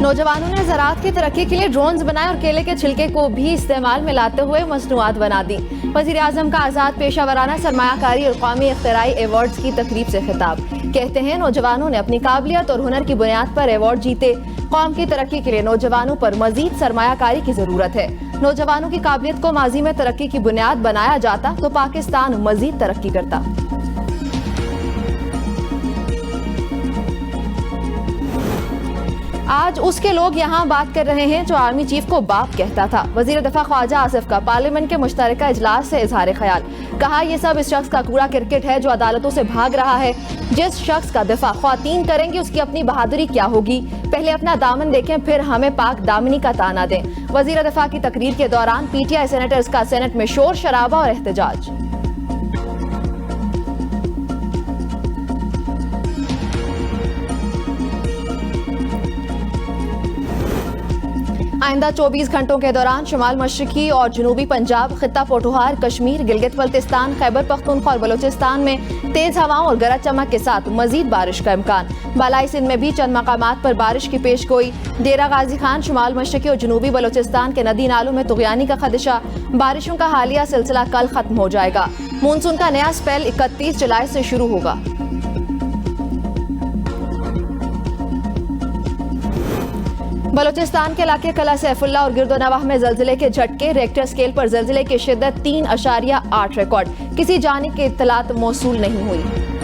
नौजवानों ने ज़राअत की तरक्की के लिए ड्रोन्स बनाए और केले के छिलके को भी इस्तेमाल में लाते हुए मसनूआत बना दी। वज़ीर-ए-आज़म का आज़ाद पेशा वराना सरमायाकारी और कौमी इख्तिराई अवार्ड्स की तकरीब से खिताब। कहते हैं नौजवानों ने अपनी काबिलियत और हुनर की बुनियाद पर अवार्ड जीते। कौम की तरक्की के लिए नौजवानों पर मजीद सरमायाकारी की जरूरत है। नौजवानों की काबिलियत को माजी में तरक्की की बुनियाद बनाया जाता तो पाकिस्तान मजीद तरक्की करता। आज उसके लोग यहाँ बात कर रहे हैं जो आर्मी चीफ को बाप कहता था। वजीर दफा ख्वाजा आसिफ का पार्लियामेंट के मुश्तरका इजलास से इजहार ख्याल। कहा यह सब इस शख्स का कूड़ा क्रिकेट है जो अदालतों से भाग रहा है। जिस शख्स का दिफा ख्वातीन करेंगी उसकी अपनी बहादुरी क्या होगी। पहले अपना दामन देखें फिर हमें पाक दामनी का ताना दें। वजीर दफा की तकरीर के दौरान PTI सेनेटर्स का सेनेट में शोर शराबा और एहतजाज। आइंदा 24 घंटों के दौरान शुमाल मशरकी और जनूबी पंजाब, खित्ता पोठोहार, कश्मीर, गिलगित बल्तिस्तान, खैबर पख्तूनख्वा और बलोचिस्तान में तेज हवाओं और गरज चमक के साथ मजीद बारिश का इम्कान। बालाई सिंध में भी चंद मकामात पर बारिश की पेश गोई। डेरा गाजी खान, शुमाल मशरकी और जनूबी बलोचिस्तान के नदी नालों में तुगयानी का खदशा। बारिशों का हालिया सिलसिला कल खत्म हो जाएगा। मानसून का नया स्पेल 31 जुलाई से शुरू होगा। बलोचिस्तान के इलाके कला सैफुल्ला और गिरदोनवाह में जल्जिले के झटके। रेक्टर स्केल पर जल्जिले की शिद्दत 3.8 रिकॉर्ड। किसी जानी की इत्तलात मौसूल नहीं हुई।